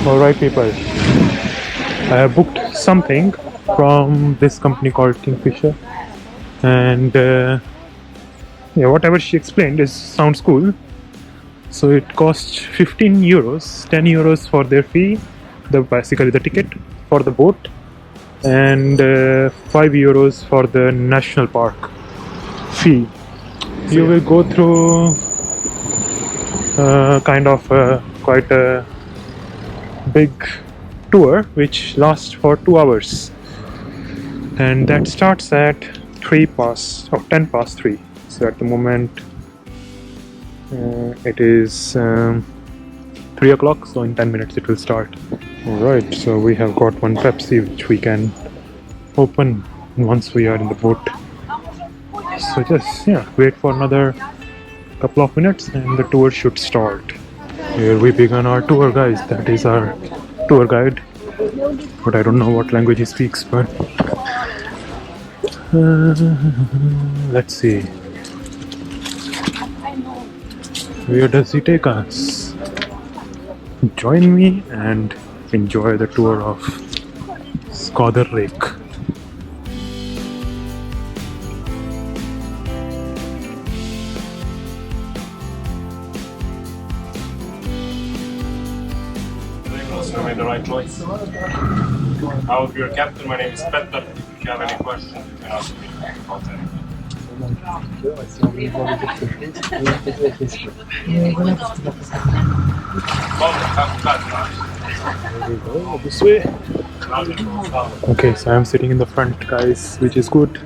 Alright people, I have booked something from this company called Kingfisher, and yeah, whatever she explained is sounds cool. So it costs 15 euros, 10 euros for their fee, basically the ticket for the boat, and 5 euros for the national park fee. You will go through kind of quite a big tour which lasts for 2 hours, and that starts at 10 past 3. So at the moment it is 3 o'clock, so in 10 minutes it will start. Alright, so we have got one Pepsi which we can open once we are in the boat. So just wait for another couple of minutes and the tour should start. Here we began our tour, guys. That is our tour guide, but I don't know what language he speaks, but let's see, where does he take us? Join me and enjoy the tour of Skader Lake. You made the right choice. I will be your captain. My name is Petter. If you have any questions, you can ask me about anything. This way. Okay, so I'm sitting in the front, guys, which is good.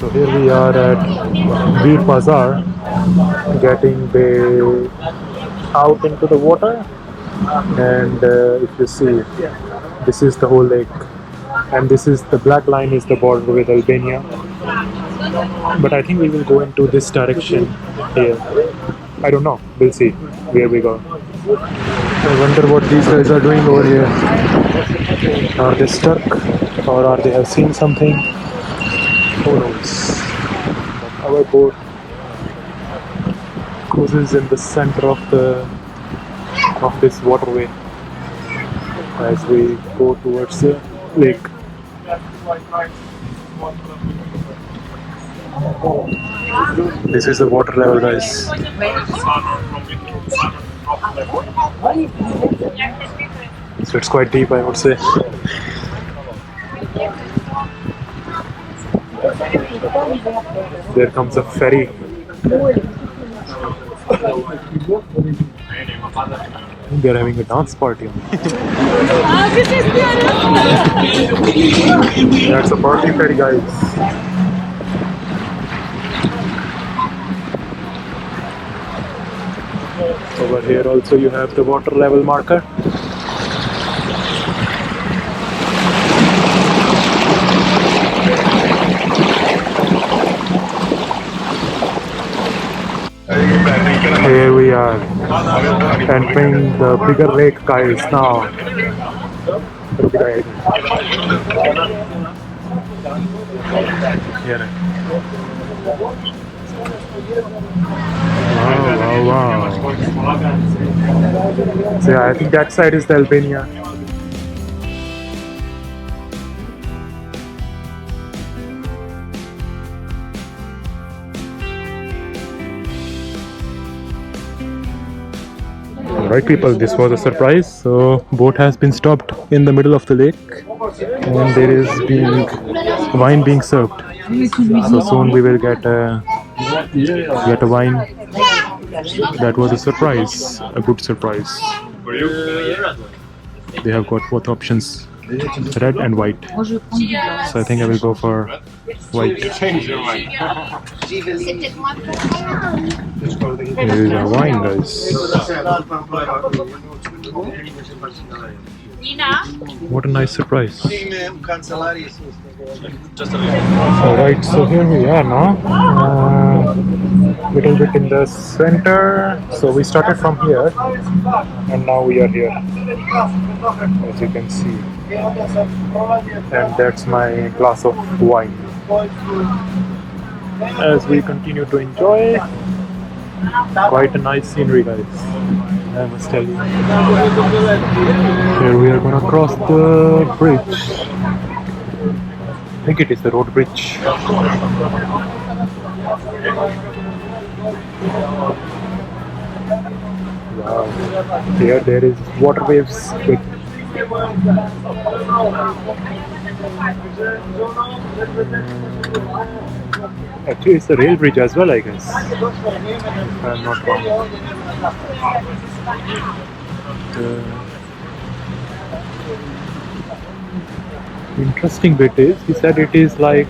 So here we are at Veer Bazaar, getting out into the water, and if you see, this is the whole lake, and this is the black line is the border with Albania. But I think we will go into this direction here. I don't know. We'll see where we go. I wonder what these guys are doing over here. Are they stuck, or are they have seen something? Who knows? Our boat cruises in the center of this waterway as we go towards the lake. This is the water level, guys. So it's quite deep, I would say. There comes a ferry. They're having a dance party. That's a party ferry, guys. Over here also you have the water level marker. Here we are entering the bigger lake, guys, now. Here. Wow. So yeah, I think that side is the Albania. Alright people, this was a surprise. So boat has been stopped in the middle of the lake and there is wine being served. So soon we will get a wine. That was a surprise, a good surprise. They have got both options, red and white. So I think I will go for white. Here is our wine, guys. What a nice surprise. Just a little. Alright, so here we are now. Little bit in the center. So we started from here and now we are here, as you can see. And that's my glass of wine. As we continue to enjoy, quite a nice scenery, guys, I must tell you. Here we are gonna cross the bridge. I think it is the road bridge. Wow. Here there is water waves. Actually, it's a rail bridge as well, I guess. If I'm not wrong. The interesting bit is, he said it is like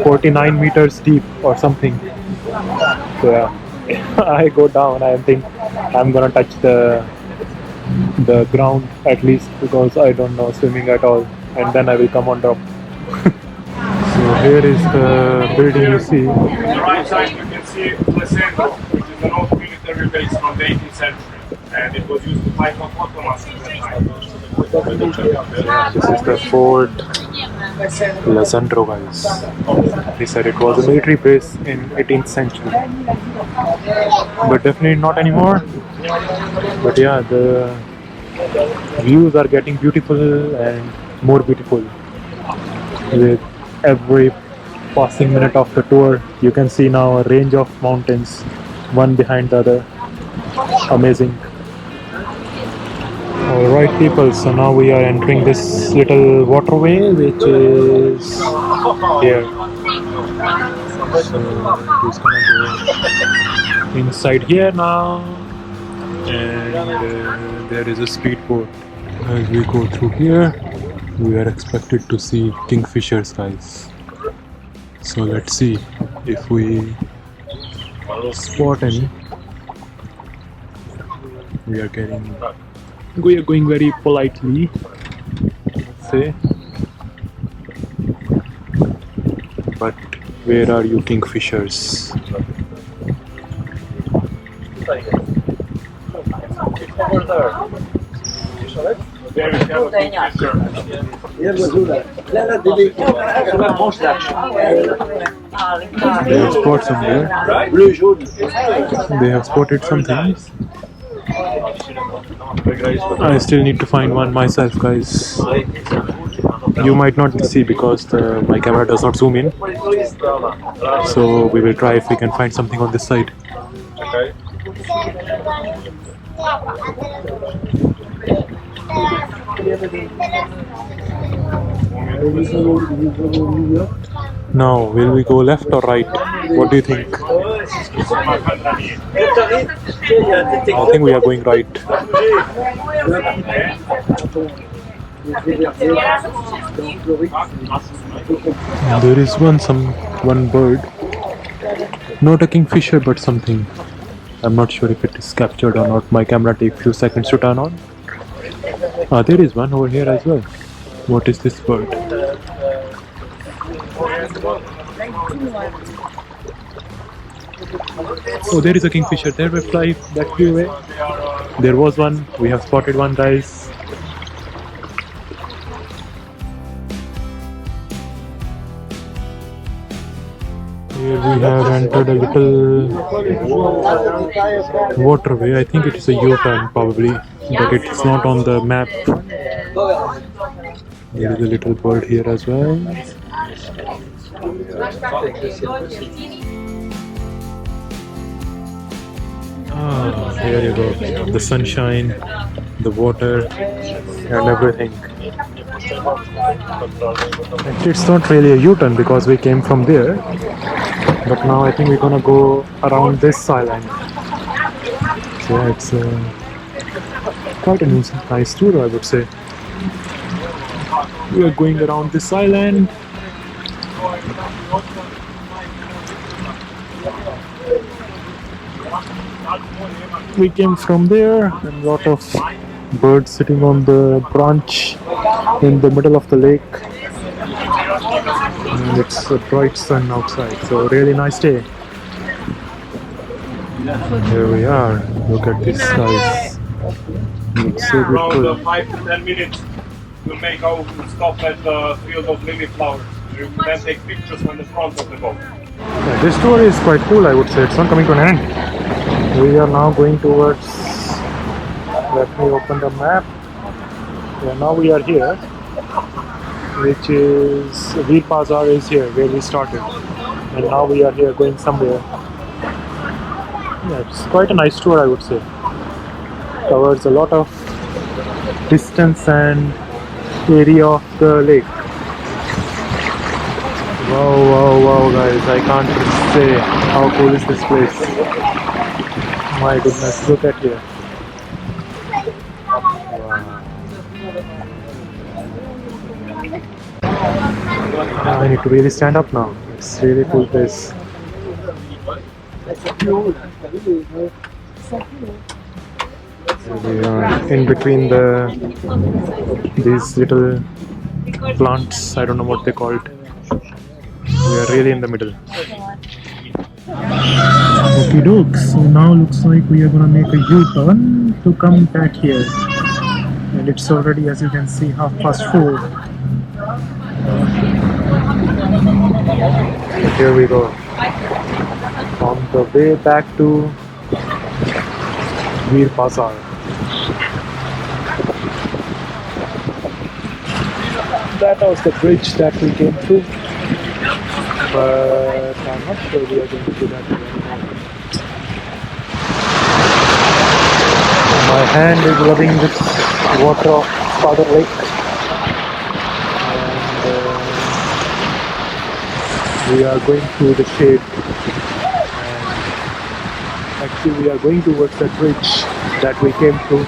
49 meters deep or something. So yeah, I go down, I think I'm gonna touch the ground at least, because I don't know swimming at all, and then I will come on top. So here is the building you see. On the right side you can see Placendo, which is an old military base from the 18th century. And it was used to fight off Ottomans at that time. This is the Fort Lazandro, guys. He said it was a military base in 18th century. But definitely not anymore. But yeah, the views are getting beautiful and more beautiful. With every passing minute of the tour, you can see now a range of mountains, one behind the other. Amazing. Alright people, so now we are entering this little waterway which is here. So it is gonna go inside here now, and there is a speedboat. As we go through here, we are expected to see kingfishers, guys. So let's see if we spot any. We are going very politely, let's say. But where are you kingfishers? They have spotted some there. They have spotted some things. I still need to find one myself, guys. You might not see because my camera does not zoom in. So we will try if we can find something on this side. Okay. Now, will we go left or right? What do you think? I think we are going right. There is one bird. Not a kingfisher, but something. I'm not sure if it is captured or not. My camera takes few seconds to turn on. There is one over here as well. What is this bird? Oh, there is a kingfisher. There will fly that way. There was one. We have spotted one, guys. Here we have entered a little waterway. I think it is a U-turn probably, but it's not on the map. There is a little bird here as well. Here you go. The sunshine, the water, and everything. It's not really a U-turn because we came from there. But now I think we're gonna go around this island. So yeah, it's quite a nice tour, I would say. We are going around this island. We came from there, and a lot of Bird sitting on the branch in the middle of the lake. And it's a bright sun outside, so really nice day. Here we are. Look at these skies. Looks so Around beautiful. 5 to 10 minutes, we'll make our stop at the field of lily flowers. You can then take pictures from the front of the boat. Yeah, this tour is quite cool, I would say. It's not coming to an end. We are now going towards. Let me open the map. Yeah, now we are here, which is Veer Bazaar is here where we started, and now we are here going somewhere. Yeah, it's quite a nice tour, I would say. Covers a lot of distance and area of the lake. Wow, wow, wow, guys! I can't say how cool is this place. My goodness, look at here. I need to really stand up now. It's really cool place. We are in between these little plants. I don't know what they called. We are really in the middle. Okay, dokes. So now looks like we are gonna make a U-turn to come back here, and it's already, as you can see, 4:30. So here we go. On the way back to Veer Bazaar. That was the bridge that we came through, but I'm not sure we are going to do that anymore. My hand is rubbing this water of Skader Lake, and we are going through the shade. And actually, we are going towards the bridge that we came through.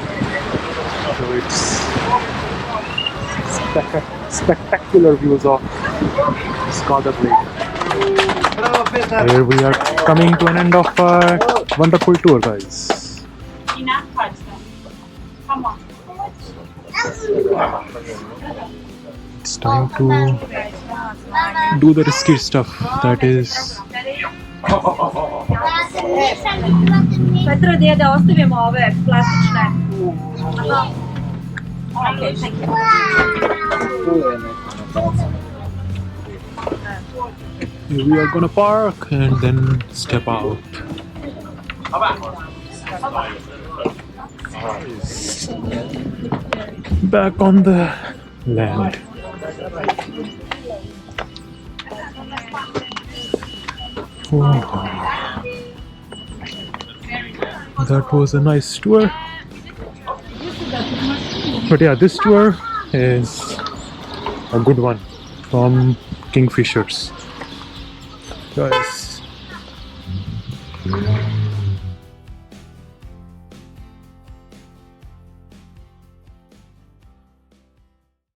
So it's spectacular views of Shkoder Lake. Here we are coming to an end of our wonderful tour, guys. It's time to do the risky stuff, that is Petro, da ostavimo ove plastične. Okay, thank you. we are gonna park and then step out. Back on the land. Oh. That was a nice tour. But yeah, this tour is a good one from Kingfishers. Guys.